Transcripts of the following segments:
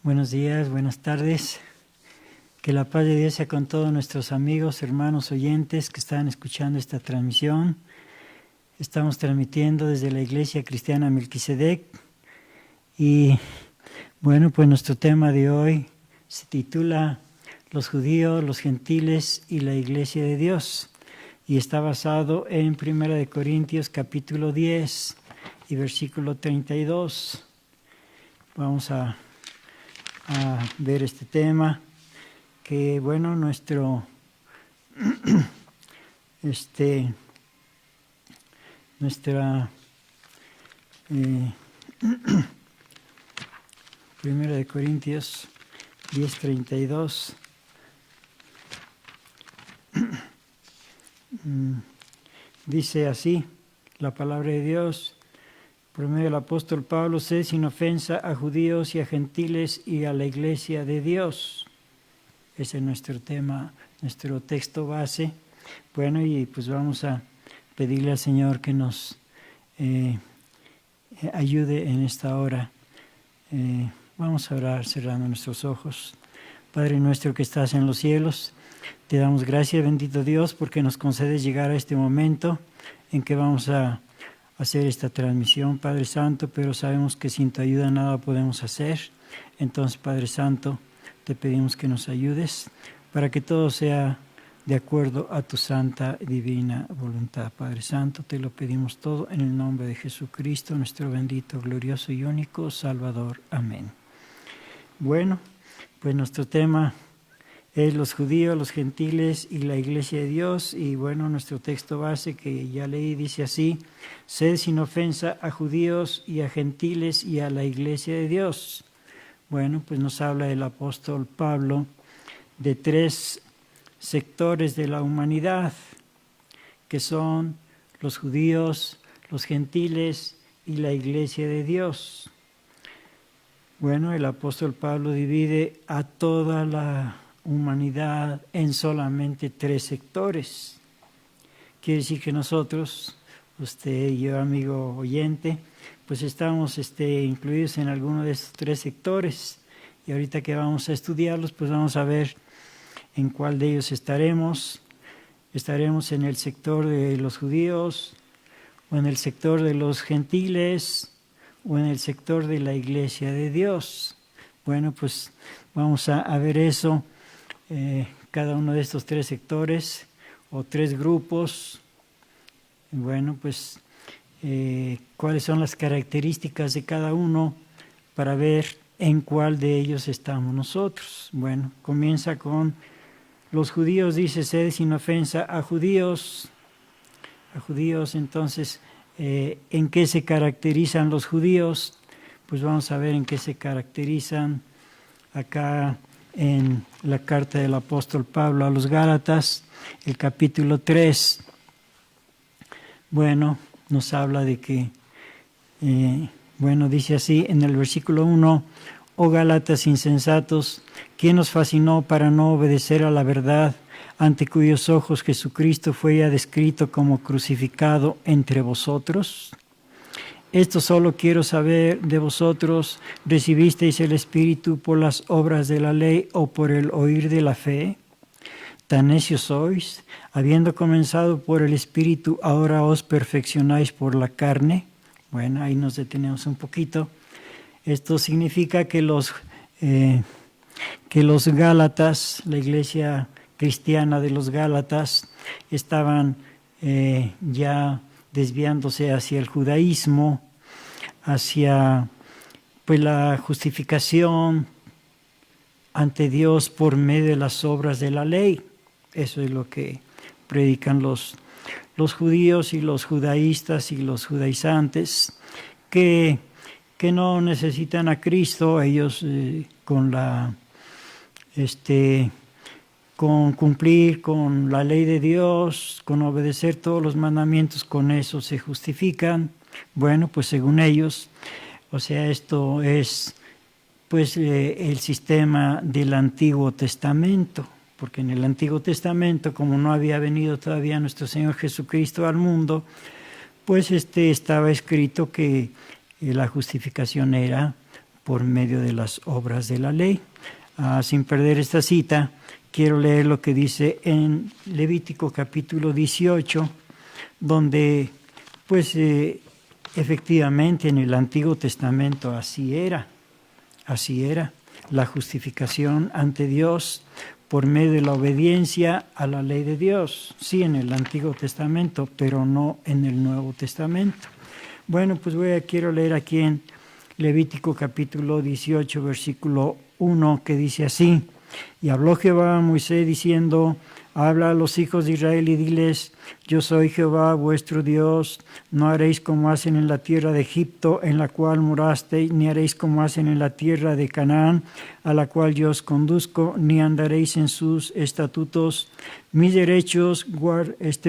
Buenos días, buenas tardes. Que la paz de Dios sea con todos nuestros amigos, hermanos, oyentes que están escuchando esta transmisión. Estamos transmitiendo desde la Iglesia Cristiana Melquisedec y bueno, pues nuestro tema de hoy se titula Los judíos, los gentiles y la Iglesia de Dios y está basado en 1 Corintios capítulo 10 y versículo 32. Vamos a ver este tema que nuestra Primera de Corintios 10:32 dice así la palabra de Dios. Por medio del apóstol Pablo, sed sin ofensa a judíos y a gentiles y a la iglesia de Dios. Ese es nuestro tema, nuestro texto base. Bueno, y pues vamos a pedirle al Señor que nos ayude en esta hora. Vamos a orar cerrando nuestros ojos. Padre nuestro que estás en los cielos, te damos gracias, bendito Dios, porque nos concedes llegar a este momento en que vamos a hacer esta transmisión, Padre Santo, pero sabemos que sin tu ayuda nada podemos hacer. Entonces, Padre Santo, te pedimos que nos ayudes para que todo sea de acuerdo a tu santa y divina voluntad. Padre Santo, te lo pedimos todo en el nombre de Jesucristo, nuestro bendito, glorioso y único Salvador. Amén. Bueno, pues nuestro tema es los judíos, los gentiles y la iglesia de Dios. Y bueno, nuestro texto base que ya leí dice así: sed sin ofensa a judíos y a gentiles y a la iglesia de Dios. Bueno, pues nos habla el apóstol Pablo de tres sectores de la humanidad, que son los judíos, los gentiles y la iglesia de Dios. Bueno, el apóstol Pablo divide a toda la humanidad en solamente tres sectores. Quiere decir que nosotros, usted y yo, amigo oyente, pues estamos incluidos en alguno de estos tres sectores. Y ahorita que vamos a estudiarlos, pues vamos a ver en cuál de ellos estaremos. Estaremos en el sector de los judíos, o en el sector de los gentiles, o en el sector de la iglesia de Dios. Bueno, pues vamos a ver eso. Cada uno de estos tres sectores o tres grupos, bueno, pues cuáles son las características de cada uno para ver en cuál de ellos estamos nosotros. Bueno, comienza con los judíos, dice, sed sin ofensa a judíos. Entonces, ¿en qué se caracterizan los judíos? Pues vamos a ver en qué se caracterizan acá en la carta del apóstol Pablo a los Gálatas, el capítulo 3. Bueno, nos habla de que, dice así en el versículo 1, oh Gálatas insensatos, ¿quién os fascinó para no obedecer a la verdad, ante cuyos ojos Jesucristo fue ya descrito como crucificado entre vosotros? Esto solo quiero saber de vosotros, ¿recibisteis el Espíritu por las obras de la ley o por el oír de la fe? ¿Tan necios sois? Habiendo comenzado por el Espíritu, ¿ahora os perfeccionáis por la carne? Bueno, ahí nos detenemos un poquito. Esto significa que los Gálatas, la iglesia cristiana de los Gálatas, estaban ya desviándose hacia el judaísmo, hacia pues la justificación ante Dios por medio de las obras de la ley. Eso es lo que predican los judíos y los judaístas y los judaizantes, que no necesitan a Cristo. Ellos con cumplir con la ley de Dios, con obedecer todos los mandamientos, con eso se justifican. Bueno, pues según ellos, o sea, esto es pues el sistema del Antiguo Testamento, porque en el Antiguo Testamento, como no había venido todavía nuestro Señor Jesucristo al mundo, pues estaba escrito que la justificación era por medio de las obras de la ley. Sin perder esta cita, quiero leer lo que dice en Levítico capítulo 18, donde pues efectivamente en el Antiguo Testamento así era la justificación ante Dios por medio de la obediencia a la ley de Dios, sí en el Antiguo Testamento, pero no en el Nuevo Testamento. Bueno, pues quiero leer aquí en Levítico capítulo 18, versículo 1, que dice así: y habló Jehová a Moisés diciendo: habla a los hijos de Israel y diles: yo soy Jehová vuestro Dios, no haréis como hacen en la tierra de Egipto, en la cual morasteis, ni haréis como hacen en la tierra de Canaán, a la cual yo os conduzco, ni andaréis en sus estatutos. Mis derechos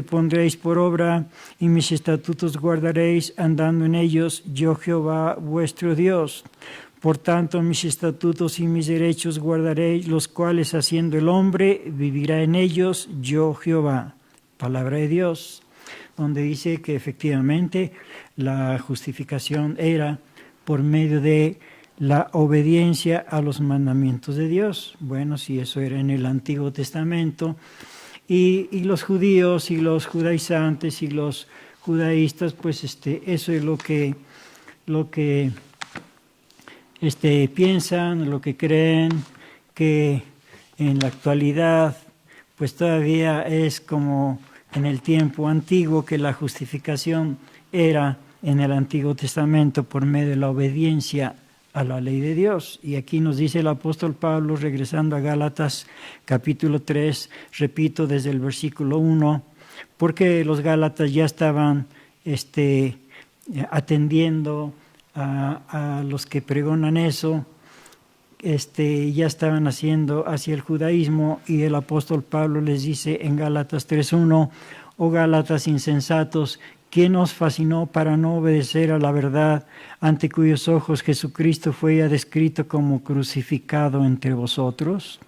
pondréis por obra, y mis estatutos guardaréis, andando en ellos, yo Jehová vuestro Dios. Por tanto, mis estatutos y mis derechos guardaréis, los cuales haciendo el hombre vivirá en ellos, yo Jehová. Palabra de Dios, donde dice que efectivamente la justificación era por medio de la obediencia a los mandamientos de Dios. Bueno, si eso era en el Antiguo Testamento, y los judíos y los judaizantes y los judaístas, pues eso es lo que piensan, lo que creen, que en la actualidad pues todavía es como en el tiempo antiguo, que la justificación era en el Antiguo Testamento por medio de la obediencia a la ley de Dios. Y aquí nos dice el apóstol Pablo, regresando a Gálatas capítulo 3, repito desde el versículo 1, porque los Gálatas ya estaban atendiendo a los que pregonan eso, ya estaban haciendo hacia el judaísmo, y el apóstol Pablo les dice en Gálatas 3:1: oh Gálatas insensatos, ¿quién os fascinó para no obedecer a la verdad, ante cuyos ojos Jesucristo fue ya descrito como crucificado entre vosotros?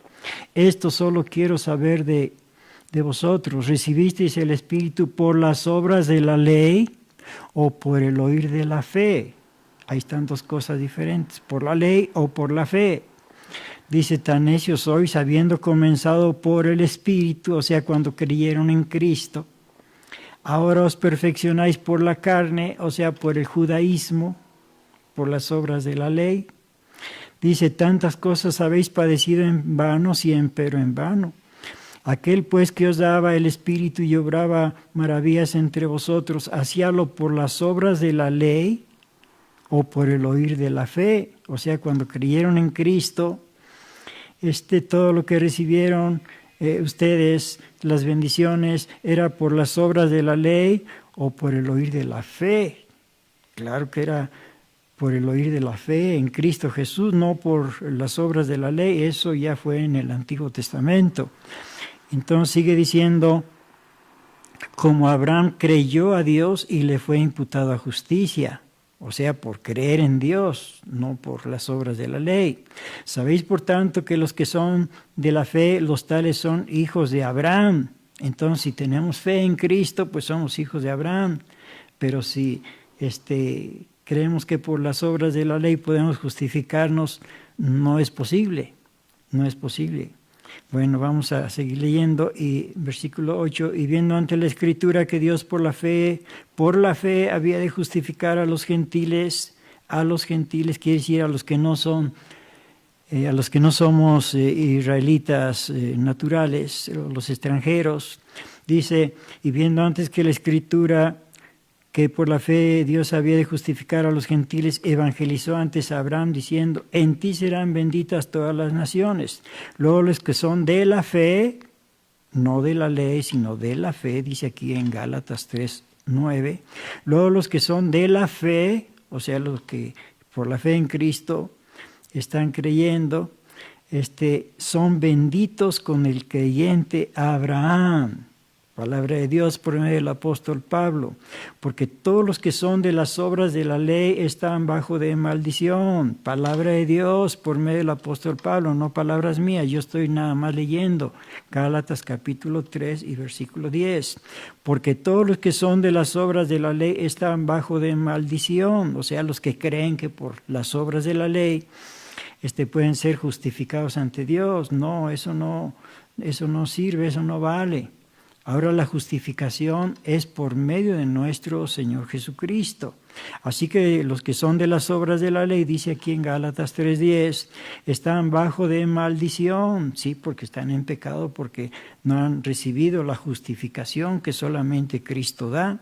Esto solo quiero saber de vosotros: ¿recibisteis el Espíritu por las obras de la ley o por el oír de la fe? Ahí están dos cosas diferentes: por la ley o por la fe. Dice: tan necios sois, habiendo comenzado por el Espíritu, o sea, cuando creyeron en Cristo, ahora os perfeccionáis por la carne, o sea, por el judaísmo, por las obras de la ley. Dice: tantas cosas habéis padecido en vano, pero en vano. Aquel pues que os daba el Espíritu y obraba maravillas entre vosotros, ¿hacíalo por las obras de la ley o por el oír de la fe? O sea, cuando creyeron en Cristo, todo lo que recibieron ustedes, las bendiciones, ¿era por las obras de la ley o por el oír de la fe? Claro que era por el oír de la fe en Cristo Jesús, no por las obras de la ley. Eso ya fue en el Antiguo Testamento. Entonces sigue diciendo: como Abraham creyó a Dios y le fue imputado a justicia. O sea, por creer en Dios, no por las obras de la ley. Sabéis, por tanto, que los que son de la fe, los tales son hijos de Abraham. Entonces, si tenemos fe en Cristo, pues somos hijos de Abraham. Pero si creemos que por las obras de la ley podemos justificarnos, no es posible. No es posible. Bueno, vamos a seguir leyendo, y versículo 8: y viendo ante la Escritura que Dios por la fe había de justificar a los gentiles, quiere decir a los que no son, a los que no somos israelitas naturales, los extranjeros. Dice: y viendo antes que la Escritura que por la fe Dios había de justificar a los gentiles, evangelizó antes a Abraham diciendo: en ti serán benditas todas las naciones. Luego los que son de la fe, no de la ley, sino de la fe, dice aquí en Gálatas 3:9. Luego los que son de la fe, o sea, los que por la fe en Cristo están creyendo, son benditos con el creyente Abraham. Palabra de Dios por medio del apóstol Pablo, porque todos los que son de las obras de la ley están bajo de maldición. Palabra de Dios por medio del apóstol Pablo, no palabras mías, yo estoy nada más leyendo. Gálatas capítulo 3 y versículo 10. Porque todos los que son de las obras de la ley están bajo de maldición, o sea, los que creen que por las obras de la ley pueden ser justificados ante Dios. No, eso no sirve, eso no vale. Ahora la justificación es por medio de nuestro Señor Jesucristo. Así que los que son de las obras de la ley, dice aquí en Gálatas 3:10, están bajo de maldición, sí, porque están en pecado, porque no han recibido la justificación que solamente Cristo da.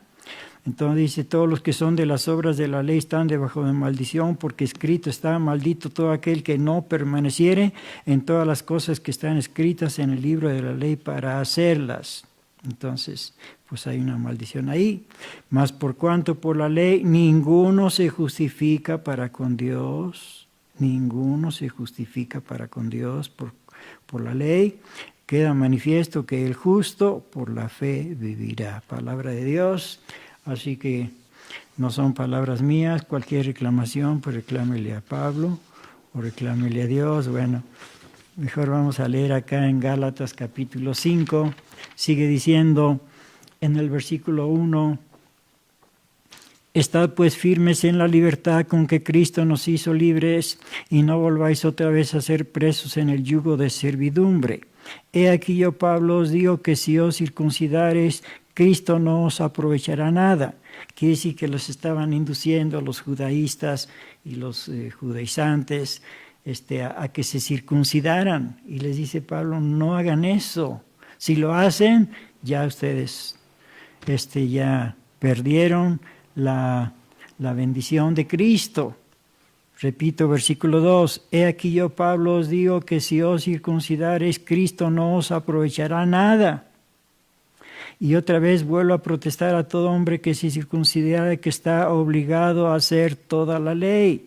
Entonces dice, todos los que son de las obras de la ley están debajo de maldición, porque escrito está, maldito todo aquel que no permaneciere en todas las cosas que están escritas en el libro de la ley para hacerlas. Entonces, pues hay una maldición ahí. Mas por cuanto por la ley ninguno se justifica para con Dios, ninguno se justifica para con Dios por la ley, queda manifiesto que el justo por la fe vivirá. Palabra de Dios. Así que no son palabras mías. Cualquier reclamación, pues reclámele a Pablo o reclámele a Dios. Bueno, mejor vamos a leer acá en Gálatas capítulo 5. Sigue diciendo en el versículo 1, estad pues firmes en la libertad con que Cristo nos hizo libres, y no volváis otra vez a ser presos en el yugo de servidumbre. He aquí yo, Pablo, os digo que si os circuncidareis, Cristo no os aprovechará nada. Quiere decir que los estaban induciendo los judaístas y los judaizantes a que se circuncidaran. Y les dice Pablo, no hagan eso. Si lo hacen, ya ustedes ya perdieron la bendición de Cristo. Repito, versículo 2, he aquí yo, Pablo, os digo que si os circuncidareis, Cristo no os aprovechará nada. Y otra vez vuelvo a protestar a todo hombre que se circuncidare, que está obligado a hacer toda la ley.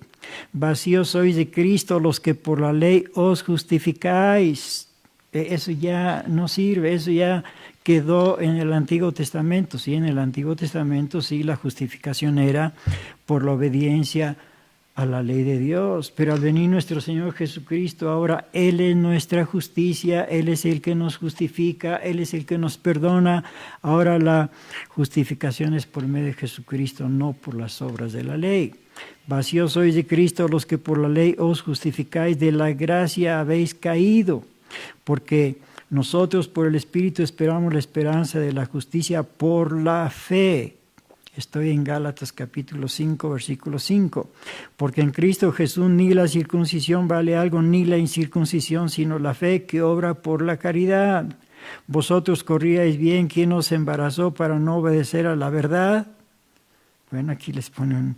Vacíos sois de Cristo los que por la ley os justificáis. Eso ya no sirve, eso ya quedó en el Antiguo Testamento. Sí, en el Antiguo Testamento sí la justificación era por la obediencia a la ley de Dios, pero al venir nuestro Señor Jesucristo, ahora Él es nuestra justicia, Él es el que nos justifica, Él es el que nos perdona. Ahora la justificación es por medio de Jesucristo, no por las obras de la ley. Vacíos sois de Cristo los que por la ley os justificáis, de la gracia habéis caído, porque nosotros por el Espíritu esperamos la esperanza de la justicia por la fe. Estoy en Gálatas capítulo 5, versículo 5. Porque en Cristo Jesús ni la circuncisión vale algo, ni la incircuncisión, sino la fe que obra por la caridad. Vosotros corríais bien, ¿quién os embarazó para no obedecer a la verdad? Bueno, aquí les pone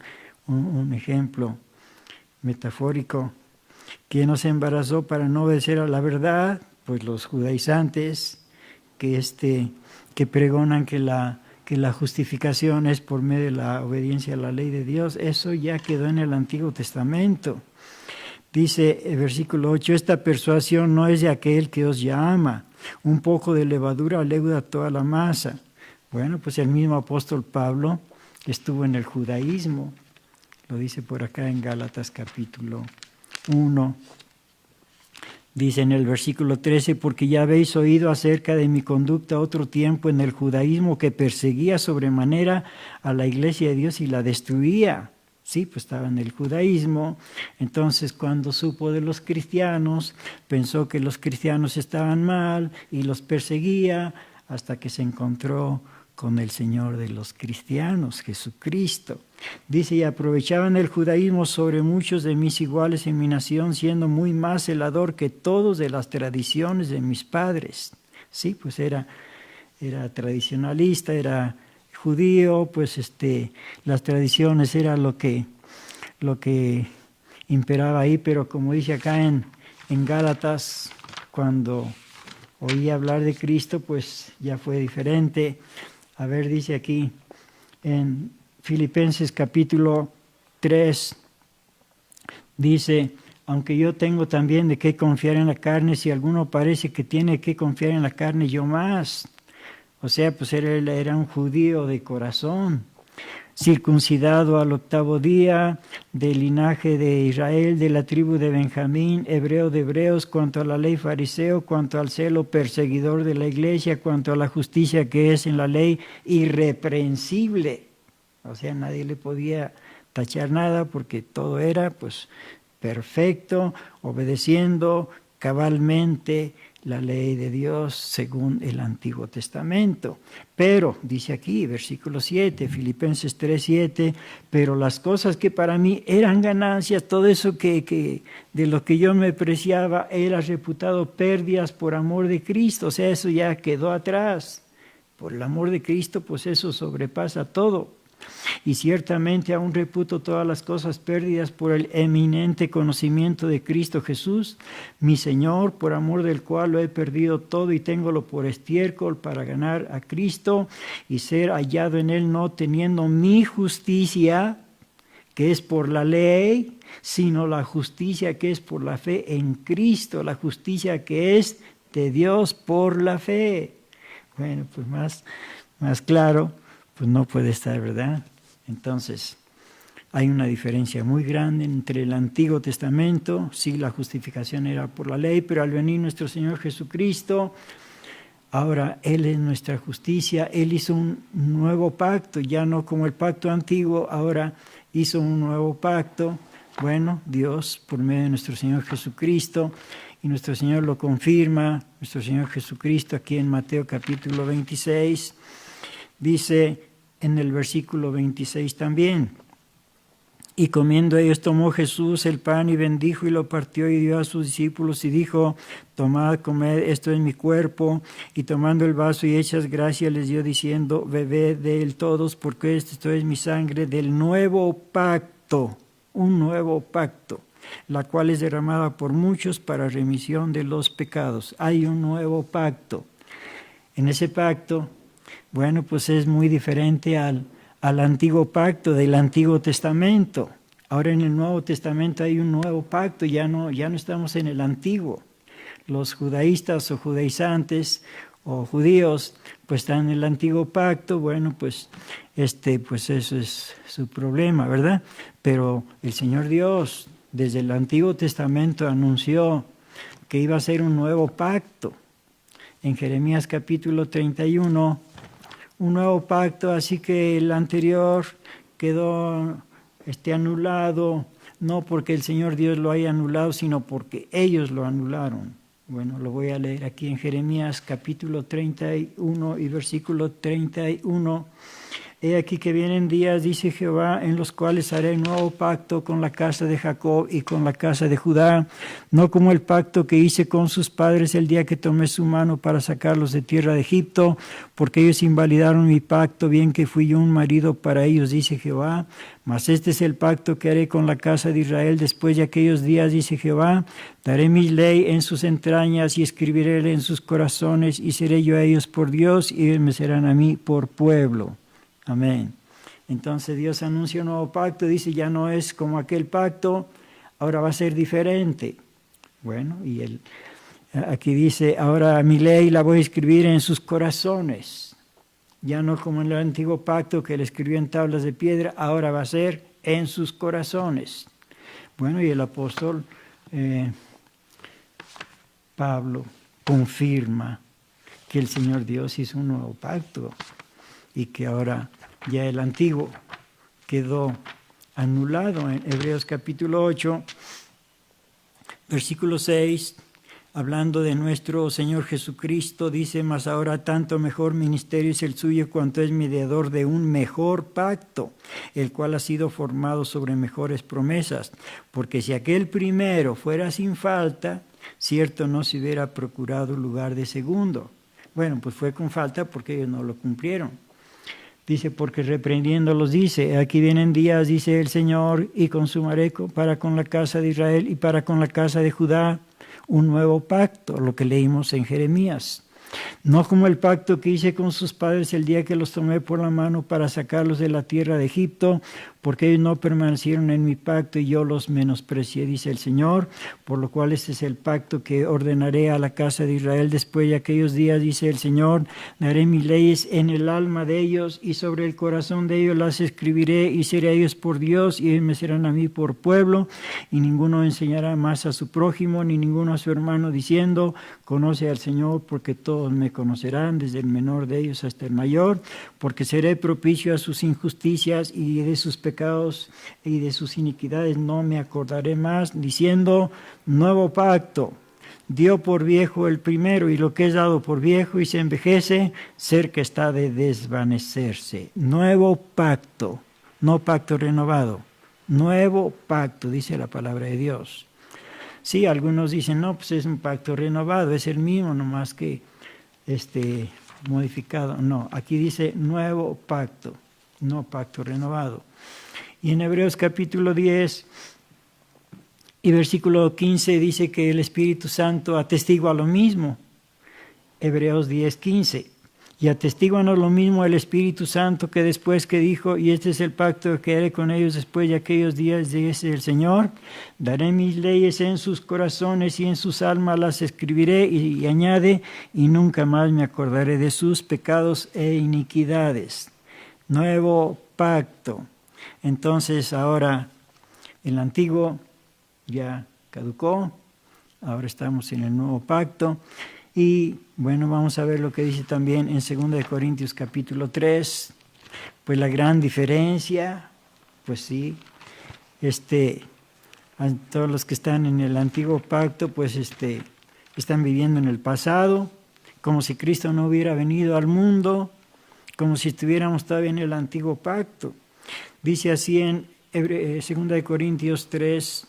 un ejemplo metafórico. ¿Quién os embarazó para no obedecer a la verdad? Pues los judaizantes que pregonan que la justificación es por medio de la obediencia a la ley de Dios. Eso ya quedó en el Antiguo Testamento. Dice el versículo 8, esta persuasión no es de aquel que os llama. Un poco de levadura leuda toda la masa. Bueno, pues el mismo apóstol Pablo estuvo en el judaísmo. Lo dice por acá en Gálatas capítulo 1. Dice en el versículo 13, porque ya habéis oído acerca de mi conducta otro tiempo en el judaísmo, que perseguía sobremanera a la iglesia de Dios y la destruía. Sí, pues estaba en el judaísmo. Entonces, cuando supo de los cristianos, pensó que los cristianos estaban mal y los perseguía, hasta que se encontró con el Señor de los cristianos, Jesucristo. Dice, y aprovechaban el judaísmo sobre muchos de mis iguales en mi nación, siendo muy más celador que todos de las tradiciones de mis padres. Sí, pues era tradicionalista, era judío, pues las tradiciones era lo que imperaba ahí, pero como dice acá en Gálatas, cuando oí hablar de Cristo, pues ya fue diferente. A ver, dice aquí en Filipenses capítulo 3, dice, aunque yo tengo también de qué confiar en la carne, si alguno parece que tiene que confiar en la carne, yo más. O sea, pues él era un judío de corazón, circuncidado al 8º día, del linaje de Israel, de la tribu de Benjamín, hebreo de hebreos, cuanto a la ley fariseo, cuanto al celo perseguidor de la iglesia, cuanto a la justicia que es en la ley, irreprensible. O sea, nadie le podía tachar nada porque todo era pues perfecto, obedeciendo cabalmente la ley de Dios según el Antiguo Testamento. Pero, dice aquí, versículo 7, Filipenses 3:7, pero las cosas que para mí eran ganancias, todo eso que de lo que yo me preciaba, era reputado pérdidas por amor de Cristo. O sea, eso ya quedó atrás. Por el amor de Cristo, pues eso sobrepasa todo. Y ciertamente aún reputo todas las cosas pérdidas por el eminente conocimiento de Cristo Jesús, mi Señor, por amor del cual lo he perdido todo y téngolo por estiércol para ganar a Cristo y ser hallado en Él, no teniendo mi justicia, que es por la ley, sino la justicia que es por la fe en Cristo, la justicia que es de Dios por la fe. Bueno, pues más claro, pues no puede estar, ¿verdad? Entonces, hay una diferencia muy grande entre el Antiguo Testamento, sí, la justificación era por la ley, pero al venir nuestro Señor Jesucristo, ahora Él es nuestra justicia, Él hizo un nuevo pacto, ya no como el pacto antiguo, ahora hizo un nuevo pacto. Bueno, Dios, por medio de nuestro Señor Jesucristo, y nuestro Señor lo confirma, nuestro Señor Jesucristo aquí en Mateo capítulo 26, dice en el versículo 26 también, y comiendo ellos tomó Jesús el pan y bendijo y lo partió y dio a sus discípulos y dijo, tomad, comed, esto es mi cuerpo, y tomando el vaso y hechas gracias les dio diciendo, bebed de él todos, porque esto es mi sangre del nuevo pacto, un nuevo pacto, la cual es derramada por muchos para remisión de los pecados. Hay un nuevo pacto. En ese pacto, bueno, pues es muy diferente al antiguo pacto del Antiguo Testamento. Ahora en el Nuevo Testamento hay un nuevo pacto, ya no estamos en el antiguo. Los judaístas o judaizantes o judíos pues están en el antiguo pacto, bueno, pues eso es su problema, ¿verdad? Pero el Señor Dios desde el Antiguo Testamento anunció que iba a ser un nuevo pacto. En Jeremías capítulo 31, un nuevo pacto, así que el anterior quedó anulado, no porque el Señor Dios lo haya anulado, sino porque ellos lo anularon. Bueno, lo voy a leer aquí en Jeremías capítulo 31 y versículo 31. He aquí que vienen días, dice Jehová, en los cuales haré nuevo pacto con la casa de Jacob y con la casa de Judá, no como el pacto que hice con sus padres el día que tomé su mano para sacarlos de tierra de Egipto, porque ellos invalidaron mi pacto, bien que fui yo un marido para ellos, dice Jehová. Mas este es el pacto que haré con la casa de Israel después de aquellos días, dice Jehová. Daré mi ley en sus entrañas y escribiré en sus corazones, y seré yo a ellos por Dios, y ellos me serán a mí por pueblo. Amén. Entonces Dios anuncia un nuevo pacto, dice ya no es como aquel pacto, ahora va a ser diferente. Bueno, y aquí dice, ahora mi ley la voy a escribir en sus corazones. Ya no como en el antiguo pacto que le escribió en tablas de piedra, ahora va a ser en sus corazones. Bueno, y el apóstol Pablo confirma que el Señor Dios hizo un nuevo pacto y que ahora ya el antiguo quedó anulado. En Hebreos capítulo 8, versículo 6, hablando de nuestro Señor Jesucristo, dice, mas ahora tanto mejor ministerio es el suyo cuanto es mediador de un mejor pacto, el cual ha sido formado sobre mejores promesas. Porque si aquel primero fuera sin falta, cierto no se hubiera procurado lugar de segundo. Bueno, pues fue con falta porque ellos no lo cumplieron. Dice, porque reprendiéndolos dice, aquí vienen días, dice el Señor, y consumaré para con la casa de Israel y para con la casa de Judá un nuevo pacto, lo que leímos en Jeremías. No como el pacto que hice con sus padres el día que los tomé por la mano para sacarlos de la tierra de Egipto, porque ellos no permanecieron en mi pacto y yo los menosprecié, dice el Señor, por lo cual este es el pacto que ordenaré a la casa de Israel después de aquellos días, dice el Señor, daré mis leyes en el alma de ellos y sobre el corazón de ellos las escribiré y seré a ellos por Dios y ellos me serán a mí por pueblo y ninguno enseñará más a su prójimo ni ninguno a su hermano diciendo, conoce al Señor porque todos me conocerán, desde el menor de ellos hasta el mayor, porque seré propicio a sus injusticias y de sus pecados y de sus iniquidades no me acordaré más, diciendo, nuevo pacto, dio por viejo el primero y lo que es dado por viejo y se envejece, cerca está de desvanecerse. Nuevo pacto, no pacto renovado, nuevo pacto, dice la palabra de Dios. Sí, algunos dicen, no, pues es un pacto renovado, es el mismo, nomás que modificado. No, aquí dice nuevo pacto, no pacto renovado. Y en Hebreos capítulo 10 y versículo 15 dice que el Espíritu Santo atestigua lo mismo. Hebreos 10, 15. Y atestiguanos lo mismo el Espíritu Santo que después que dijo, y este es el pacto que haré con ellos después de aquellos días, dice el Señor, daré mis leyes en sus corazones y en sus almas las escribiré, y añade, y nunca más me acordaré de sus pecados e iniquidades. Nuevo pacto. Entonces ahora el antiguo ya caducó, ahora estamos en el nuevo pacto. Y bueno, vamos a ver lo que dice también en 2 Corintios capítulo 3. Pues la gran diferencia, pues sí, a todos los que están en el antiguo pacto, pues están viviendo en el pasado, como si Cristo no hubiera venido al mundo, como si estuviéramos todavía en el antiguo pacto. Dice así en 2 Corintios 3,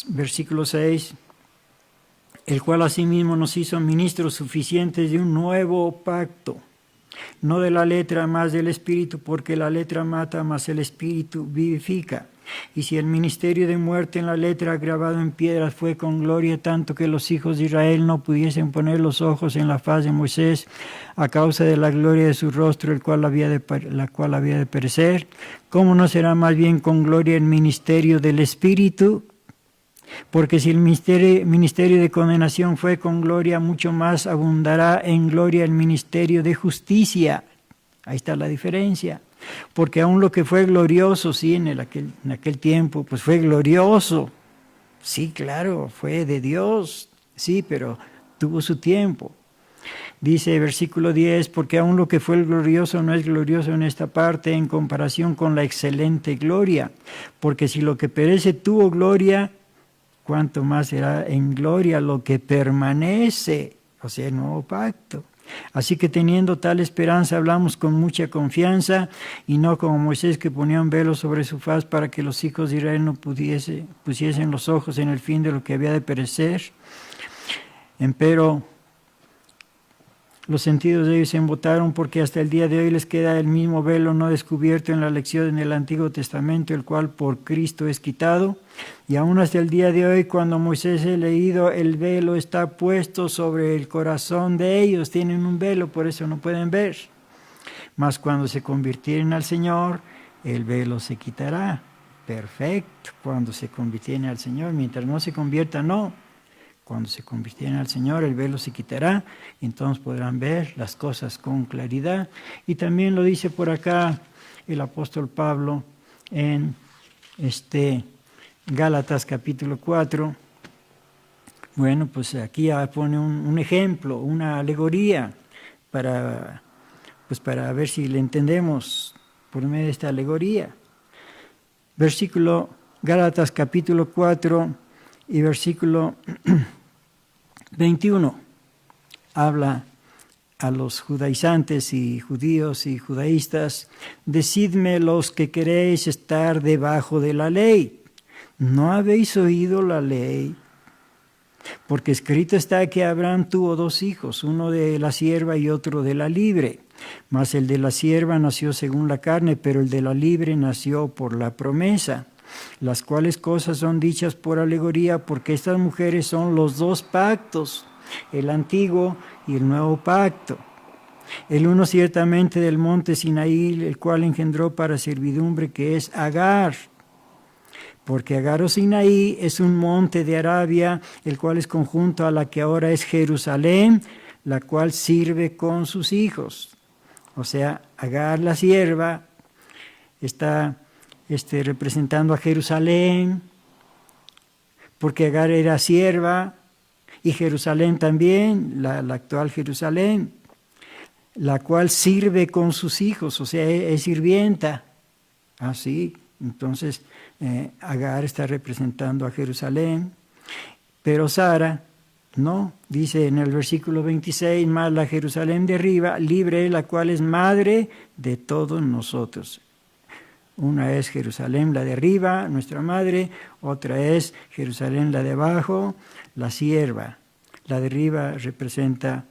versículo 6, el cual asimismo nos hizo ministros suficientes de un nuevo pacto, no de la letra, más del Espíritu, porque la letra mata, más el Espíritu vivifica. Y si el ministerio de muerte en la letra grabado en piedras fue con gloria tanto que los hijos de Israel no pudiesen poner los ojos en la faz de Moisés a causa de la gloria de su rostro, la cual había de perecer, ¿cómo no será más bien con gloria el ministerio del Espíritu? Porque si el ministerio de condenación fue con gloria, mucho más abundará en gloria el ministerio de justicia. Ahí está la diferencia. Porque aún lo que fue glorioso, sí, en aquel tiempo, pues fue glorioso. Sí, claro, fue de Dios, sí, pero tuvo su tiempo. Dice versículo 10, porque aún lo que fue glorioso no es glorioso en esta parte en comparación con la excelente gloria. Porque si lo que perece tuvo gloria, cuánto más será en gloria lo que permanece, o sea, el nuevo pacto. Así que teniendo tal esperanza hablamos con mucha confianza y no como Moisés que ponía un velo sobre su faz para que los hijos de Israel no pusiesen los ojos en el fin de lo que había de perecer. Empero los sentidos de ellos se embotaron porque hasta el día de hoy les queda el mismo velo no descubierto en la lección en el Antiguo Testamento, el cual por Cristo es quitado. Y aún hasta el día de hoy, cuando Moisés es leído, el velo está puesto sobre el corazón de ellos. Tienen un velo, por eso no pueden ver. Mas cuando se convirtieren al Señor, el velo se quitará. Perfecto, cuando se convirtieren al Señor. Mientras no se convierta, no. Cuando se convirtieren al Señor, el velo se quitará, y entonces podrán ver las cosas con claridad. Y también lo dice por acá el apóstol Pablo en Gálatas capítulo 4. Bueno, pues aquí ya pone un ejemplo, una alegoría, para ver si le entendemos por medio de esta alegoría. Gálatas capítulo 4 y versículo 21 habla a los judaizantes y judíos y judaístas: decidme los que queréis estar debajo de la ley, ¿no habéis oído la ley? Porque escrito está que Abraham tuvo 2 hijos, uno de la sierva y otro de la libre. Mas el de la sierva nació según la carne, pero el de la libre nació por la promesa. Las cuales cosas son dichas por alegoría, porque estas mujeres son los 2 pactos, el antiguo y el nuevo pacto. El uno ciertamente del monte Sinaí, el cual engendró para servidumbre, que es Agar. Porque Agar o Sinaí es un monte de Arabia, el cual es conjunto a la que ahora es Jerusalén, la cual sirve con sus hijos. O sea, Agar la sierva está representando a Jerusalén, porque Agar era sierva, y Jerusalén también, la actual Jerusalén, la cual sirve con sus hijos, o sea, es sirvienta. Así, entonces Agar está representando a Jerusalén, pero Sara, no, dice en el versículo 26, más la Jerusalén de arriba, libre, la cual es madre de todos nosotros. Una es Jerusalén, la de arriba, nuestra madre, otra es Jerusalén, la de abajo, la sierva. La de arriba está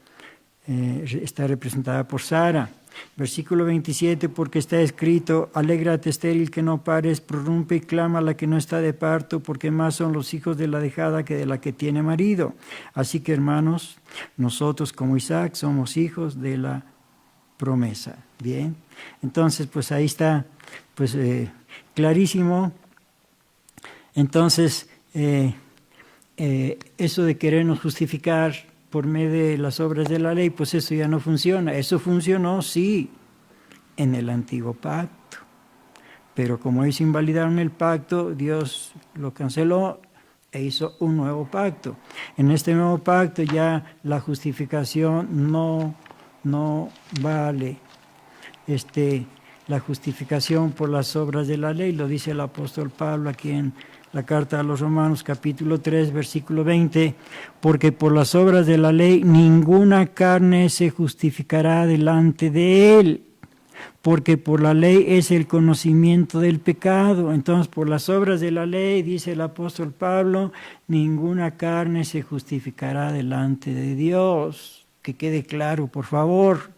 representada por Sara. Versículo 27, porque está escrito, alégrate estéril que no pares, prorrumpe y clama la que no está de parto, porque más son los hijos de la dejada que de la que tiene marido. Así que hermanos, nosotros como Isaac somos hijos de la promesa. Bien, entonces pues ahí está, pues clarísimo. Entonces, eso de querernos justificar por medio de las obras de la ley, pues eso ya no funciona. Eso funcionó, sí, en el antiguo pacto. Pero como ellos invalidaron el pacto, Dios lo canceló e hizo un nuevo pacto. En este nuevo pacto ya la justificación no vale. La justificación por las obras de la ley, lo dice el apóstol Pablo aquí en la carta a los Romanos, capítulo 3, versículo 20, porque por las obras de la ley ninguna carne se justificará delante de él, porque por la ley es el conocimiento del pecado. Entonces, por las obras de la ley, dice el apóstol Pablo, ninguna carne se justificará delante de Dios. Que quede claro, por favor.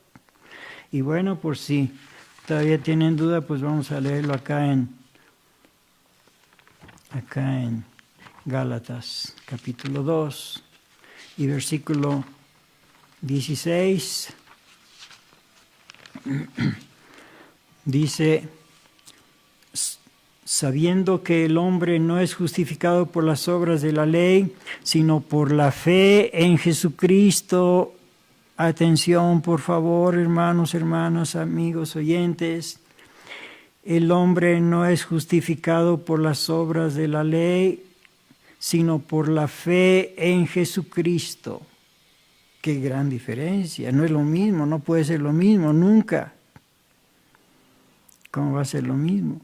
Y bueno, por si todavía tienen duda, pues vamos a leerlo acá en Gálatas, capítulo 2 y versículo 16. Dice, sabiendo que el hombre no es justificado por las obras de la ley, sino por la fe en Jesucristo. Atención, por favor, hermanos, hermanas, amigos, oyentes. El hombre no es justificado por las obras de la ley, sino por la fe en Jesucristo. Qué gran diferencia. No es lo mismo, no puede ser lo mismo, nunca. ¿Cómo va a ser lo mismo?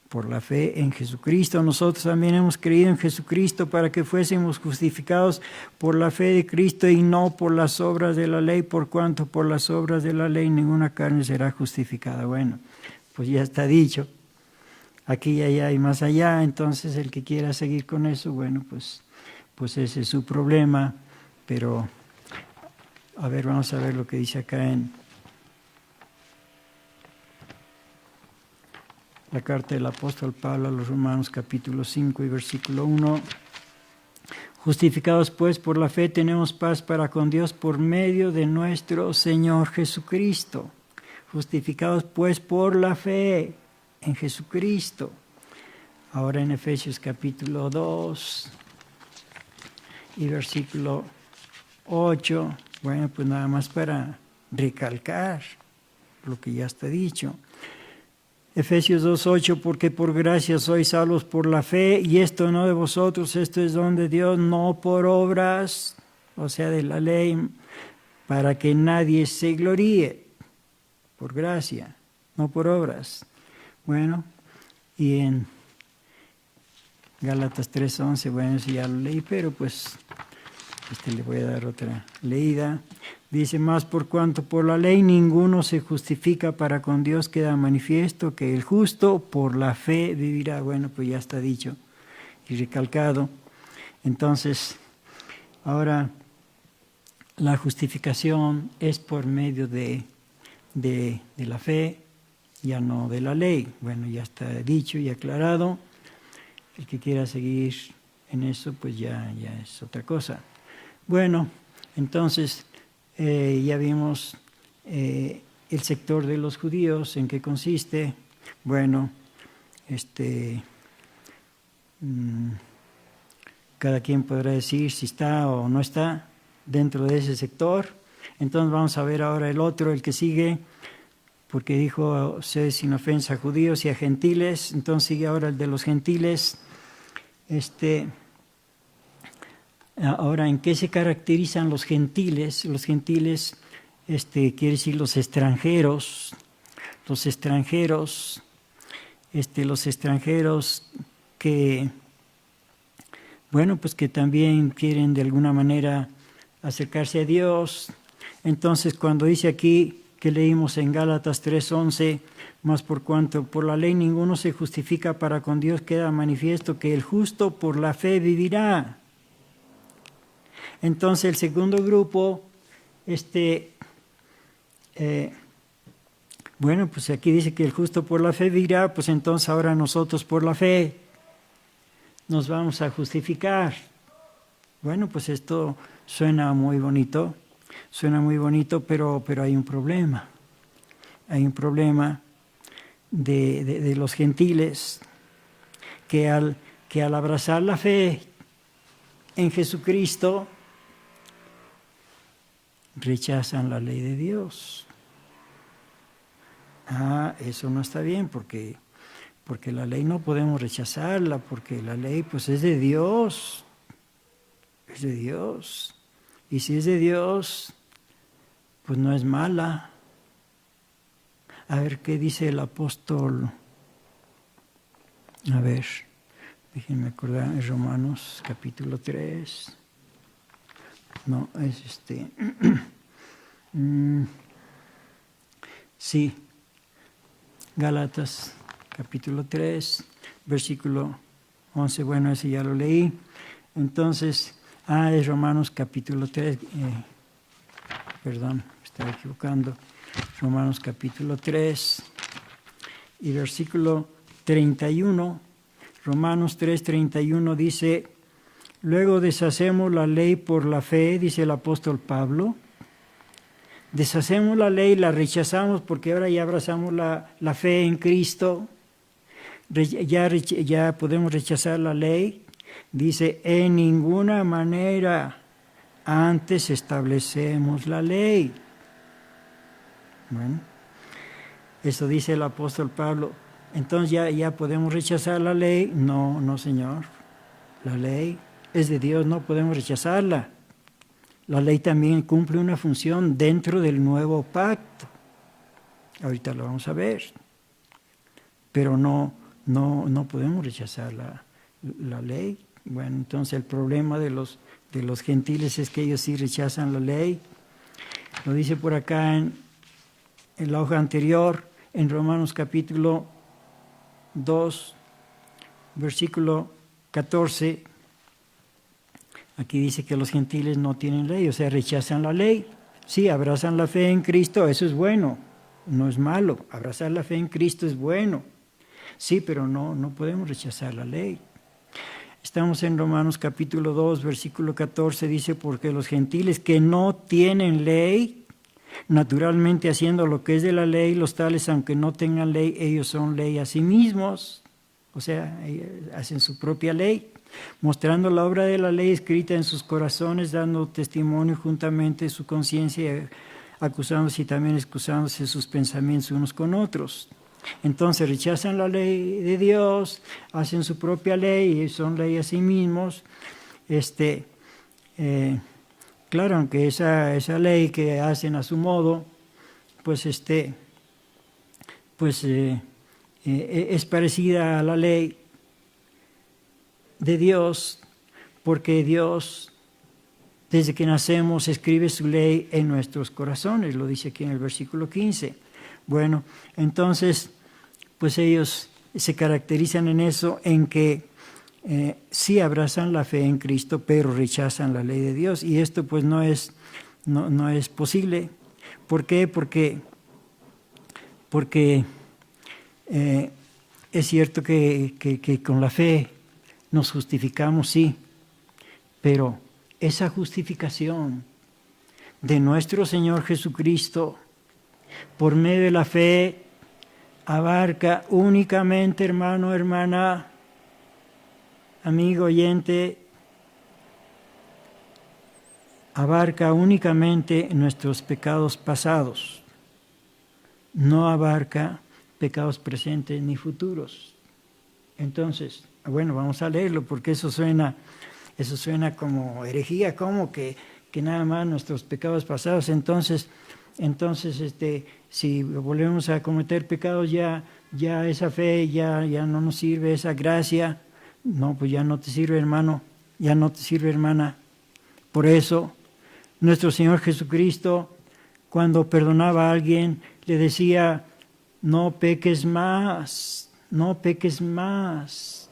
Por la fe en Jesucristo. Nosotros también hemos creído en Jesucristo para que fuésemos justificados por la fe de Cristo y no por las obras de la ley, por cuanto por las obras de la ley ninguna carne será justificada. Bueno, pues ya está dicho. Aquí y allá y más allá. Entonces el que quiera seguir con eso, bueno, pues ese es su problema. Pero, a ver, vamos a ver lo que dice acá en la carta del apóstol Pablo a los Romanos, capítulo 5 y versículo 1. Justificados pues por la fe tenemos paz para con Dios por medio de nuestro Señor Jesucristo. Justificados pues por la fe en Jesucristo. Ahora en Efesios capítulo 2 y versículo 8. Bueno, pues nada más para recalcar lo que ya está dicho. Efesios 2:8, porque por gracia sois salvos por la fe, y esto no de vosotros, esto es don de Dios, no por obras, o sea, de la ley, para que nadie se gloríe, por gracia, no por obras. Bueno, y en Gálatas 3:11, bueno, sí ya lo leí, pero pues le voy a dar otra leída. Dice, más por cuanto por la ley ninguno se justifica para con Dios, queda manifiesto que el justo por la fe vivirá. Bueno, pues ya está dicho y recalcado. Entonces, ahora la justificación es por medio de la fe, ya no de la ley. Bueno, ya está dicho y aclarado. El que quiera seguir en eso, pues ya es otra cosa. Bueno, entonces ya vimos el sector de los judíos, ¿en qué consiste? Bueno, cada quien podrá decir si está o no está dentro de ese sector. Entonces vamos a ver ahora el otro, el que sigue, porque dijo, sé sin ofensa a judíos y a gentiles. Entonces sigue ahora el de los gentiles. Ahora, ¿en qué se caracterizan los gentiles? Los gentiles, quiere decir los extranjeros. Los extranjeros que, bueno, pues que también quieren de alguna manera acercarse a Dios. Entonces, cuando dice aquí, que leímos en Gálatas 3:11, más por cuanto por la ley ninguno se justifica para con Dios, queda manifiesto que el justo por la fe vivirá. Entonces, el segundo grupo, bueno, pues aquí dice que el justo por la fe vivirá, pues entonces ahora nosotros por la fe nos vamos a justificar. Bueno, pues esto suena muy bonito, pero hay un problema. Hay un problema de los gentiles que al abrazar la fe en Jesucristo rechazan la ley de Dios. Eso no está bien porque la ley no podemos rechazarla, porque la ley pues es de Dios. Es de Dios. Y si es de Dios, pues no es mala. A ver qué dice el apóstol. A ver, déjenme acordar, en Romanos capítulo 3. No, es sí, Gálatas capítulo 3, versículo 11. Bueno, ese ya lo leí. Entonces, es Romanos capítulo 3. Perdón, me estaba equivocando. Romanos capítulo 3 y versículo 31. Romanos 3:31 dice: luego deshacemos la ley por la fe, dice el apóstol Pablo. Deshacemos la ley, la rechazamos porque ahora ya abrazamos la fe en Cristo. Ya podemos rechazar la ley. Dice, en ninguna manera antes establecemos la ley. Bueno, eso dice el apóstol Pablo. Entonces ya podemos rechazar la ley. No, Señor. La ley es de Dios, no podemos rechazarla. La ley también cumple una función dentro del nuevo pacto. Ahorita lo vamos a ver. Pero no podemos rechazar la ley. Bueno, entonces el problema de los gentiles es que ellos sí rechazan la ley. Lo dice por acá en la hoja anterior, en Romanos capítulo 2, versículo 14. Aquí dice que los gentiles no tienen ley, o sea, rechazan la ley. Sí, abrazan la fe en Cristo, eso es bueno, no es malo. Abrazar la fe en Cristo es bueno. Sí, pero no podemos rechazar la ley. Estamos en Romanos capítulo 2, versículo 14, dice, porque los gentiles que no tienen ley, naturalmente haciendo lo que es de la ley, los tales, aunque no tengan ley, ellos son ley a sí mismos. O sea, hacen su propia ley, mostrando la obra de la ley escrita en sus corazones, dando testimonio juntamente de su conciencia, acusándose y también excusándose sus pensamientos unos con otros. Entonces rechazan la ley de Dios, hacen su propia ley y son ley a sí mismos. Claro, aunque esa ley que hacen a su modo, pues es parecida a la ley de Dios, porque Dios, desde que nacemos, escribe su ley en nuestros corazones, lo dice aquí en el versículo 15. Bueno, entonces, pues ellos se caracterizan en eso, en que sí abrazan la fe en Cristo, pero rechazan la ley de Dios. Y esto pues no es posible. ¿Por qué? Porque es cierto que con la fe nos justificamos, sí, pero esa justificación de nuestro Señor Jesucristo por medio de la fe, abarca únicamente, hermano, hermana, amigo, oyente, abarca únicamente nuestros pecados pasados. No abarca pecados presentes ni futuros. Entonces, bueno, vamos a leerlo porque eso suena como herejía, como que nada más nuestros pecados pasados. Entonces, si volvemos a cometer pecados, ya esa fe ya no nos sirve, esa gracia, no, pues ya no te sirve, hermano, ya no te sirve, hermana. Por eso, nuestro Señor Jesucristo, cuando perdonaba a alguien, le decía, no peques más, no peques más.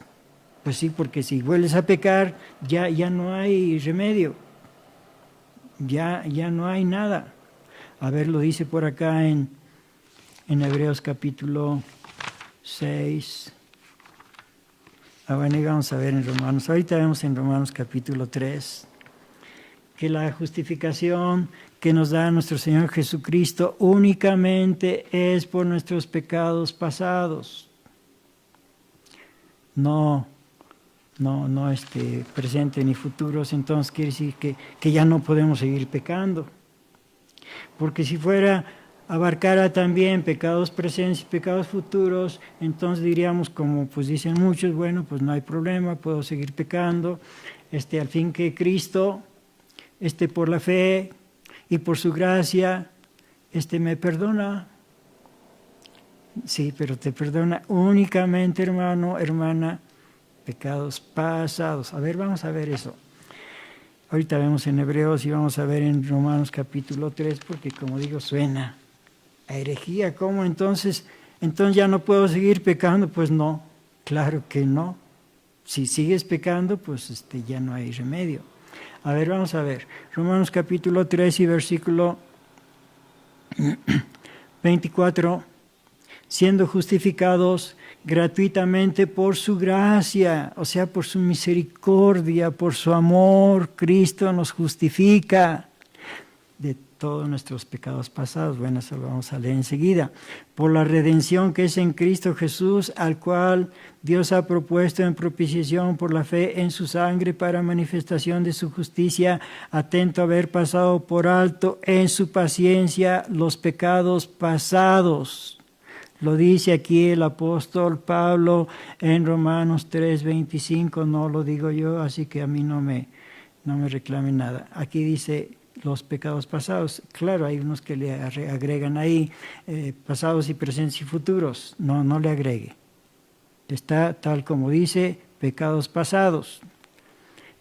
Pues sí, porque si vuelves a pecar, ya no hay remedio, ya no hay nada. A ver, lo dice por acá en Hebreos capítulo 6. Bueno, y vamos a ver en Romanos. Ahorita vemos en Romanos capítulo 3 que la justificación que nos da nuestro Señor Jesucristo únicamente es por nuestros pecados pasados. No presente ni futuros. Entonces quiere decir que ya no podemos seguir pecando. Porque si abarcara también pecados presentes y pecados futuros, entonces diríamos, como pues dicen muchos, bueno, pues no hay problema, puedo seguir pecando, al fin que Cristo, por la fe y por su gracia, me perdona. Sí, pero te perdona únicamente, hermano, hermana, pecados pasados. A ver, vamos a ver eso. Ahorita vemos en Hebreos y vamos a ver en Romanos capítulo 3, porque como digo, suena a herejía. ¿Cómo entonces ya no puedo seguir pecando? Pues no, claro que no. Si sigues pecando, pues ya no hay remedio. A ver, vamos a ver. Romanos capítulo 3 y versículo 24. Siendo justificados gratuitamente por su gracia, o sea, por su misericordia, por su amor, Cristo nos justifica de todos nuestros pecados pasados. Bueno, eso lo vamos a leer enseguida. Por la redención que es en Cristo Jesús, al cual Dios ha propuesto en propiciación por la fe en su sangre para manifestación de su justicia, atento a haber pasado por alto en su paciencia los pecados pasados. Lo dice aquí el apóstol Pablo en Romanos 3:25, no lo digo yo, así que a mí no me reclamen nada. Aquí dice los pecados pasados. Claro, hay unos que le agregan ahí pasados y presentes y futuros. No le agregue. Está tal como dice, pecados pasados.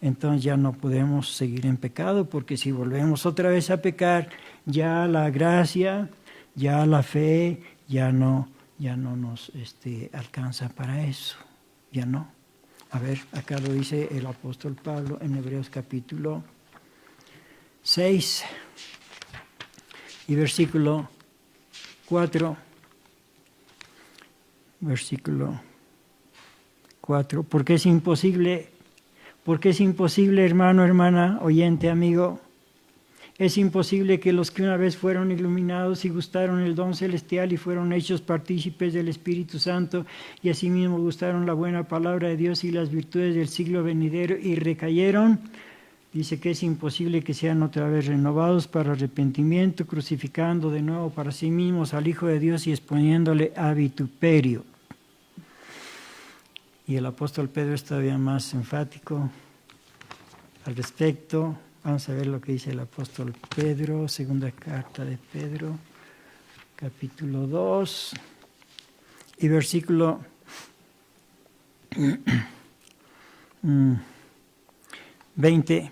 Entonces ya no podemos seguir en pecado, porque si volvemos otra vez a pecar, ya la gracia, ya la fe, ya no nos alcanza para eso, ya no. A ver, acá lo dice el apóstol Pablo en Hebreos capítulo 6 y versículo 4. Versículo 4. Porque es imposible, hermano, hermana, oyente, amigo. Es imposible que los que una vez fueron iluminados y gustaron el don celestial y fueron hechos partícipes del Espíritu Santo y asimismo gustaron la buena palabra de Dios y las virtudes del siglo venidero y recayeron, dice que es imposible que sean otra vez renovados para arrepentimiento, crucificando de nuevo para sí mismos al Hijo de Dios y exponiéndole a vituperio. Y el apóstol Pedro es todavía más enfático al respecto. Vamos a ver lo que dice el apóstol Pedro, segunda carta de Pedro, capítulo 2 y versículo 20.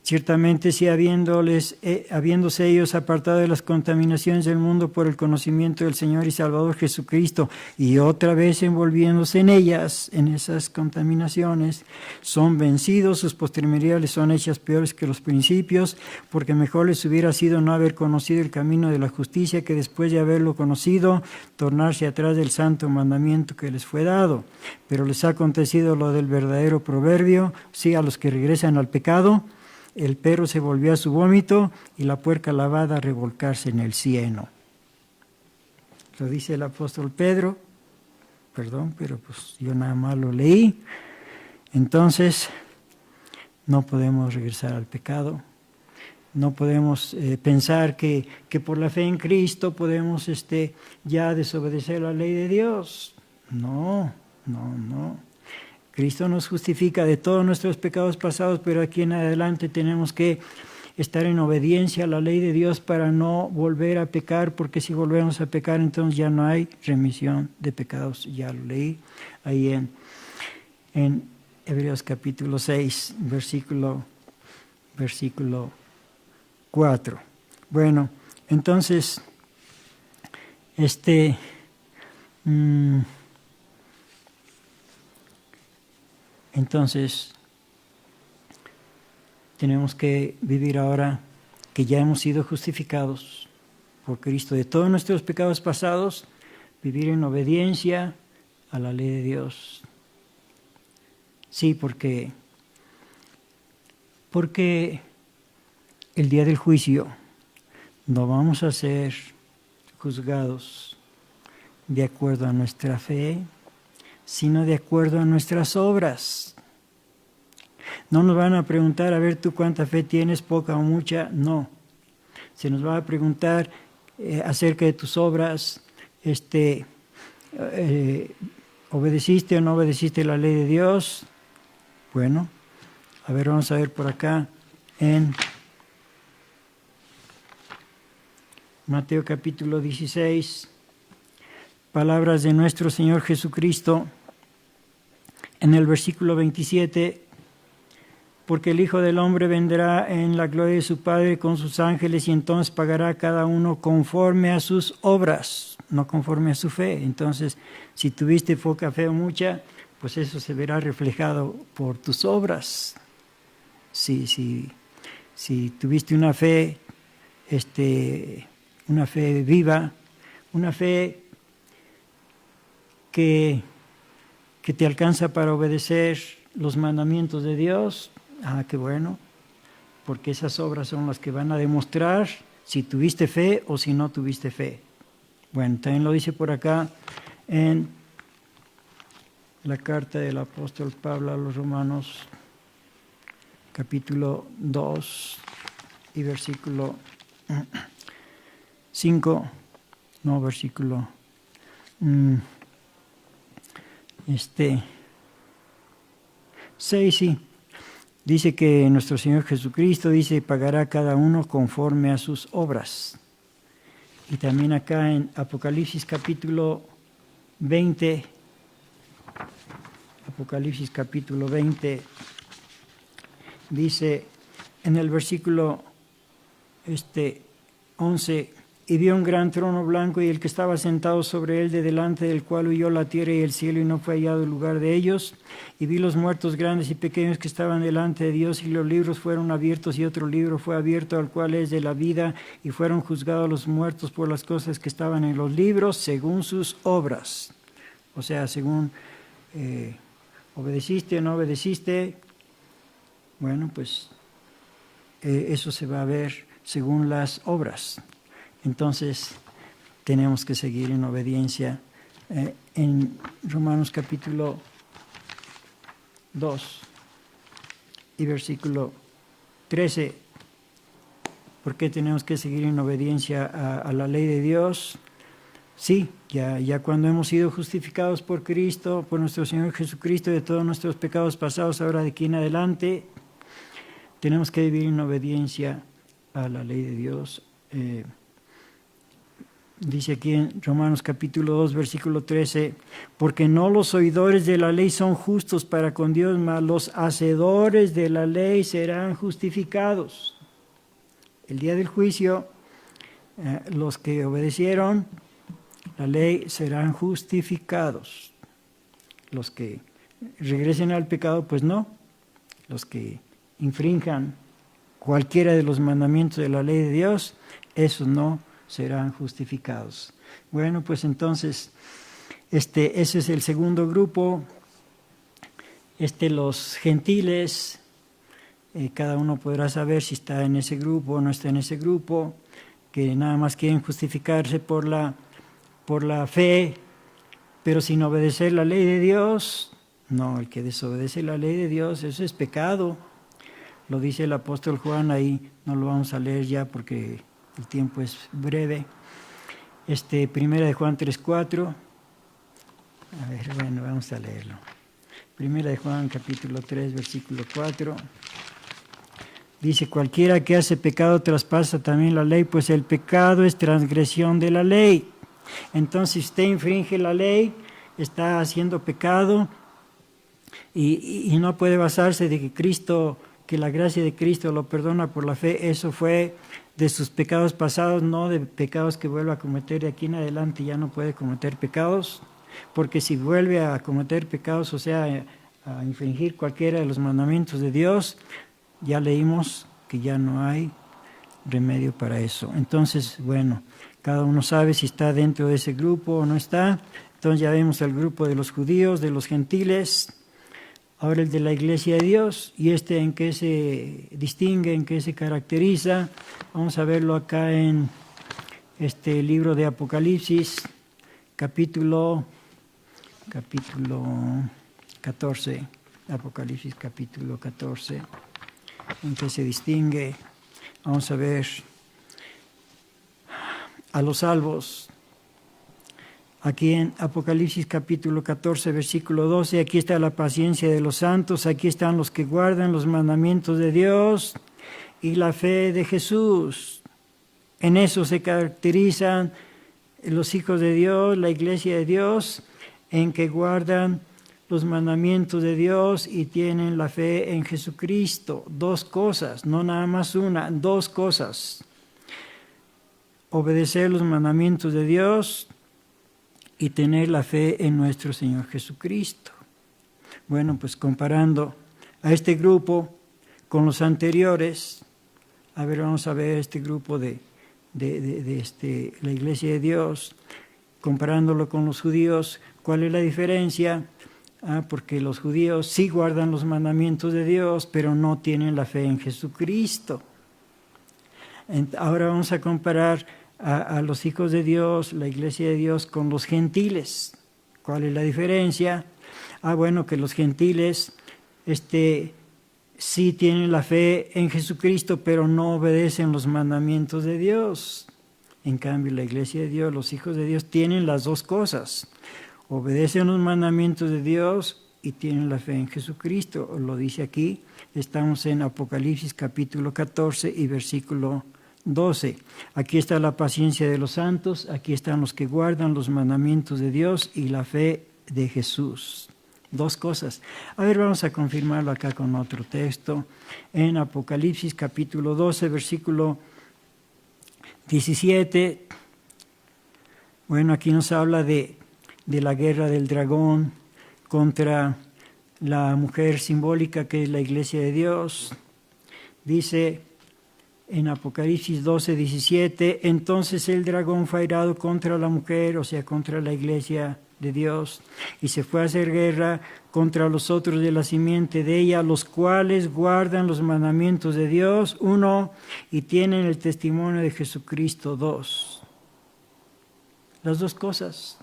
Ciertamente, si habiéndose ellos apartado de las contaminaciones del mundo por el conocimiento del Señor y Salvador Jesucristo, y otra vez envolviéndose en ellas, en esas contaminaciones, son vencidos, sus posterioridades son hechas peores que los principios, porque mejor les hubiera sido no haber conocido el camino de la justicia, que después de haberlo conocido, tornarse atrás del santo mandamiento que les fue dado. Pero les ha acontecido lo del verdadero proverbio, sí, a los que regresan al pecado, el perro se volvió a su vómito y la puerca lavada a revolcarse en el cieno. lo dice el apóstol Pedro, perdón, pero pues yo nada más lo leí. Entonces, no podemos regresar al pecado. No podemos pensar que por la fe en Cristo podemos ya desobedecer la ley de Dios. No. Cristo nos justifica de todos nuestros pecados pasados, pero aquí en adelante tenemos que estar en obediencia a la ley de Dios para no volver a pecar, porque si volvemos a pecar entonces ya no hay remisión de pecados. Ya lo leí ahí en Hebreos capítulo 6, versículo 4. Bueno, entonces, entonces tenemos que vivir ahora que ya hemos sido justificados por Cristo de todos nuestros pecados pasados, vivir en obediencia a la ley de Dios. Sí, porque el día del juicio no vamos a ser juzgados de acuerdo a nuestra fe, sino de acuerdo a nuestras obras. No nos van a preguntar, a ver tú cuánta fe tienes, poca o mucha, no. Se nos va a preguntar acerca de tus obras, ¿obedeciste o no obedeciste la ley de Dios? Bueno, a ver, vamos a ver por acá en Mateo capítulo 16, palabras de nuestro Señor Jesucristo en el versículo 27, porque el Hijo del Hombre vendrá en la gloria de su Padre con sus ángeles y entonces pagará a cada uno conforme a sus obras, no conforme a su fe. Entonces, si tuviste poca fe o mucha, pues eso se verá reflejado por tus obras. Si tuviste una fe, una fe viva, una fe que te alcanza para obedecer los mandamientos de Dios, qué bueno, porque esas obras son las que van a demostrar si tuviste fe o si no tuviste fe. Bueno, también lo dice por acá en la carta del apóstol Pablo a los Romanos, capítulo 2 y versículo 5, no, versículo 6, sí. Dice que nuestro Señor Jesucristo dice, pagará cada uno conforme a sus obras. Y también acá en Apocalipsis capítulo 20, dice en el versículo 11, y vio un gran trono blanco y el que estaba sentado sobre él, de delante del cual huyó la tierra y el cielo y no fue hallado el lugar de ellos. Y vi los muertos grandes y pequeños que estaban delante de Dios, y los libros fueron abiertos, y otro libro fue abierto, al cual es de la vida, y fueron juzgados los muertos por las cosas que estaban en los libros, según sus obras. O sea, según obedeciste o no obedeciste, bueno, pues eso se va a ver según las obras. Entonces, tenemos que seguir en obediencia. En Romanos capítulo 2 y versículo 13, ¿por qué tenemos que seguir en obediencia a la ley de Dios? Sí, ya cuando hemos sido justificados por Cristo, por nuestro Señor Jesucristo, de todos nuestros pecados pasados, ahora de aquí en adelante, tenemos que vivir en obediencia a la ley de Dios. Dice aquí en Romanos capítulo 2, versículo 13, porque no los oidores de la ley son justos para con Dios, mas los hacedores de la ley serán justificados. El día del juicio, los que obedecieron la ley serán justificados. Los que regresen al pecado, pues no. Los que infrinjan cualquiera de los mandamientos de la ley de Dios, esos no serán justificados. Bueno, pues entonces, ese es el segundo grupo. Los gentiles, cada uno podrá saber si está en ese grupo o no está en ese grupo, que nada más quieren justificarse por por la fe, pero sin obedecer la ley de Dios. No, el que desobedece la ley de Dios, eso es pecado. Lo dice el apóstol Juan ahí, no lo vamos a leer ya porque el tiempo es breve. Primera de Juan 3:4. A ver, bueno, vamos a leerlo. Primera de Juan capítulo 3, versículo 4. Dice, cualquiera que hace pecado traspasa también la ley, pues el pecado es transgresión de la ley. Entonces, si usted infringe la ley, está haciendo pecado y no puede basarse de que la gracia de Cristo lo perdona por la fe. Eso fue de sus pecados pasados, no de pecados que vuelva a cometer. De aquí en adelante ya no puede cometer pecados, porque si vuelve a cometer pecados, o sea, a infringir cualquiera de los mandamientos de Dios, ya leímos que ya no hay remedio para eso. Entonces, bueno, cada uno sabe si está dentro de ese grupo o no está. Entonces ya vemos el grupo de los judíos, de los gentiles, ahora el de la iglesia de Dios, y en qué se distingue, en qué se caracteriza. Vamos a verlo acá en este libro de Apocalipsis, capítulo 14, Apocalipsis capítulo 14, en qué se distingue. Vamos a ver a los salvos. Aquí en Apocalipsis capítulo 14, versículo 12, aquí está la paciencia de los santos, aquí están los que guardan los mandamientos de Dios y la fe de Jesús. En eso se caracterizan los hijos de Dios, la iglesia de Dios, en que guardan los mandamientos de Dios y tienen la fe en Jesucristo. Dos cosas, no nada más una, dos cosas. Obedecer los mandamientos de Dios y tener la fe en nuestro Señor Jesucristo. Bueno, pues comparando a este grupo con los anteriores, a ver, vamos a ver este grupo de la iglesia de Dios, comparándolo con los judíos. ¿Cuál es la diferencia? Porque los judíos sí guardan los mandamientos de Dios, pero no tienen la fe en Jesucristo. Ahora vamos a comparar a los hijos de Dios, la iglesia de Dios, con los gentiles. ¿Cuál es la diferencia? Bueno, que los gentiles sí tienen la fe en Jesucristo, pero no obedecen los mandamientos de Dios. En cambio, la iglesia de Dios, los hijos de Dios, tienen las dos cosas. Obedecen los mandamientos de Dios y tienen la fe en Jesucristo. Lo dice aquí, estamos en Apocalipsis capítulo 14 y versículo 12. Aquí está la paciencia de los santos, aquí están los que guardan los mandamientos de Dios y la fe de Jesús. Dos cosas. A ver, vamos a confirmarlo acá con otro texto. En Apocalipsis capítulo 12, versículo 17. Bueno, aquí nos habla de la guerra del dragón contra la mujer simbólica que es la iglesia de Dios. Dice en Apocalipsis 12, 17, entonces el dragón fue airado contra la mujer, o sea, contra la iglesia de Dios, y se fue a hacer guerra contra los otros de la simiente de ella, los cuales guardan los mandamientos de Dios, 1, y tienen el testimonio de Jesucristo, 2. Las dos cosas.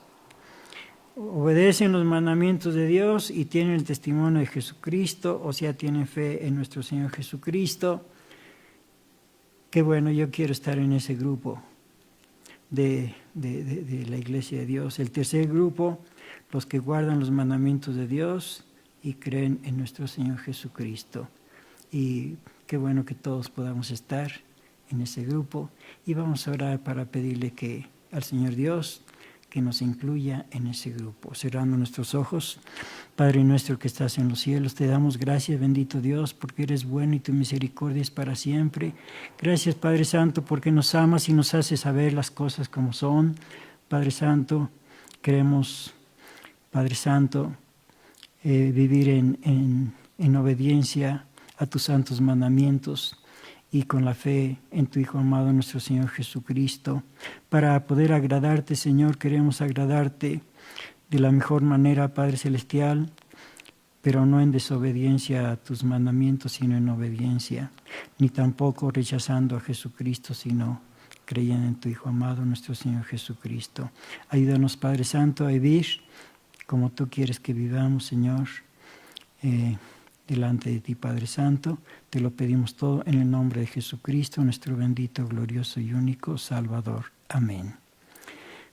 Obedecen los mandamientos de Dios y tienen el testimonio de Jesucristo, o sea, tienen fe en nuestro Señor Jesucristo. Qué bueno, yo quiero estar en ese grupo de la iglesia de Dios. El tercer grupo, los que guardan los mandamientos de Dios y creen en nuestro Señor Jesucristo. Y qué bueno que todos podamos estar en ese grupo. Y vamos a orar para pedirle al Señor Dios que nos incluya en ese grupo. Cerrando nuestros ojos, Padre nuestro que estás en los cielos, te damos gracias, bendito Dios, porque eres bueno y tu misericordia es para siempre. Gracias, Padre Santo, porque nos amas y nos haces saber las cosas como son. Padre Santo, queremos, Padre Santo, vivir en obediencia a tus santos mandamientos y con la fe en tu Hijo amado, nuestro Señor Jesucristo. Para poder agradarte, Señor, queremos agradarte de la mejor manera, Padre Celestial, pero no en desobediencia a tus mandamientos, sino en obediencia, ni tampoco rechazando a Jesucristo, sino creyendo en tu Hijo amado, nuestro Señor Jesucristo. Ayúdanos, Padre Santo, a vivir como tú quieres que vivamos, Señor, delante de ti, Padre Santo. Te lo pedimos todo en el nombre de Jesucristo, nuestro bendito, glorioso y único Salvador. Amén.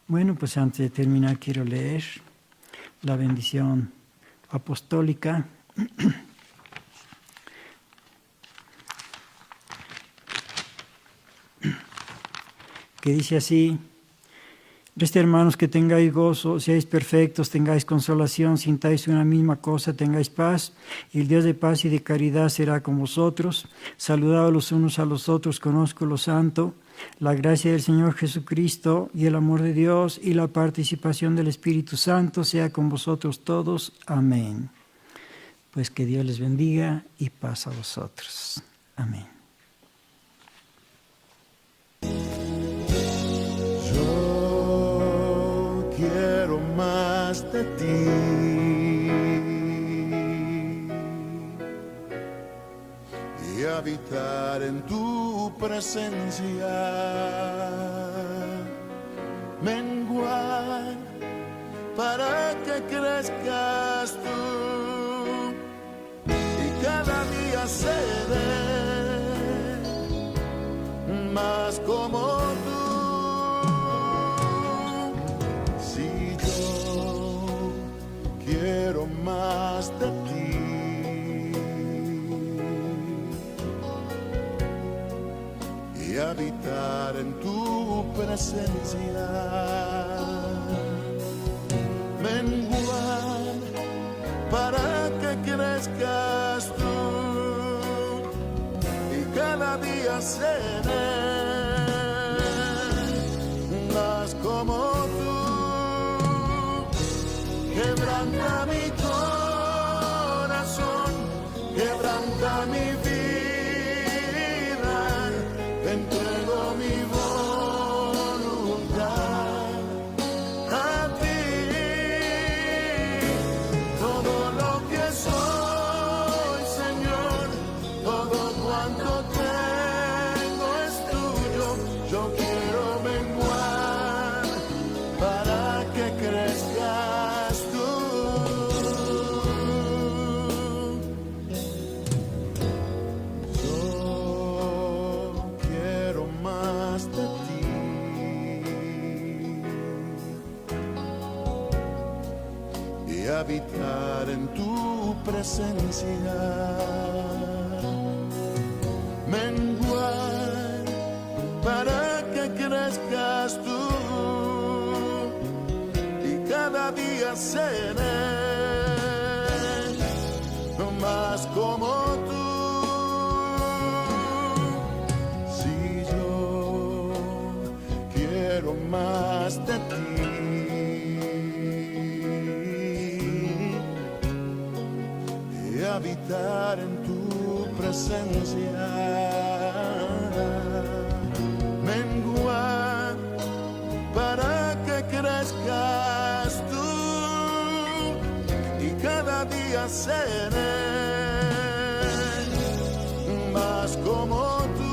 Bueno, pues antes de terminar quiero leer la bendición apostólica. Que dice así: Resta, hermanos, que tengáis gozo, seáis perfectos, tengáis consolación, sintáis una misma cosa, tengáis paz, y el Dios de paz y de caridad será con vosotros. Saludaos los unos a los otros, conozco lo santo. La gracia del Señor Jesucristo y el amor de Dios y la participación del Espíritu Santo sea con vosotros todos. Amén. Pues que Dios les bendiga y paz a vosotros. Amén. Yo quiero más de ti y habitar en tu presencia, menguar para que crezcas tú y cada día seré más como tú. Si yo quiero más de ti y habitar en tu presencia, menguar para que crezcas tú y cada día seré más como tú. Quebranta mi corazón, quebranta mi vida, te entrego mi voluntad a ti. Todo lo que soy, Señor, todo cuanto tengo es tuyo. Yo quiero menguar para que crezcas tú. Yo quiero más de ti y habitar en tu presencia, menguar para que crezcas tú y cada día seré más como tú. Si yo quiero más de ti y habitar en tu presencia, menguar para que crezcas tú y cada día seré más como tú.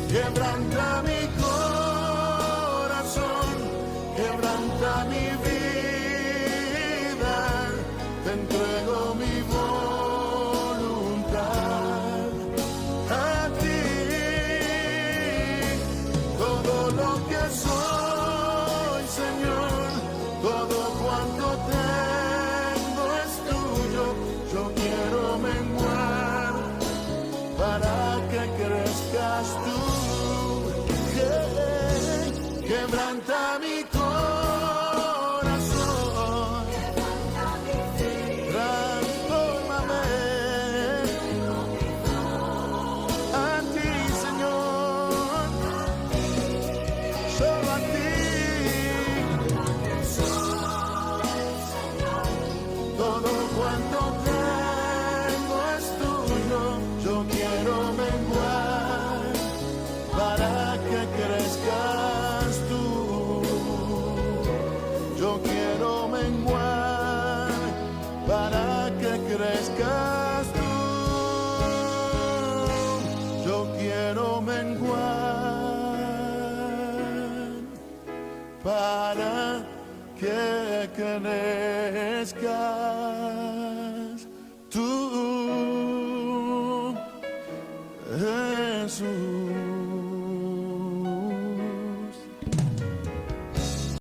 Quebranta mi corazón, quebranta mi vida, te entrego mi voluntad a ti. Todo lo que soy, Señor, todo cuanto tengo es tuyo. Yo quiero menguar para que crezcas tú. Quebranta mi corazón, transfórmame a ti, Señor, solo a ti. Todo cuanto tengo es tuyo. Yo quiero menguar para que crezcas tú. Yo quiero menguar para que crezcas tú. Yo quiero menguar para que crezcas tú, Jesús.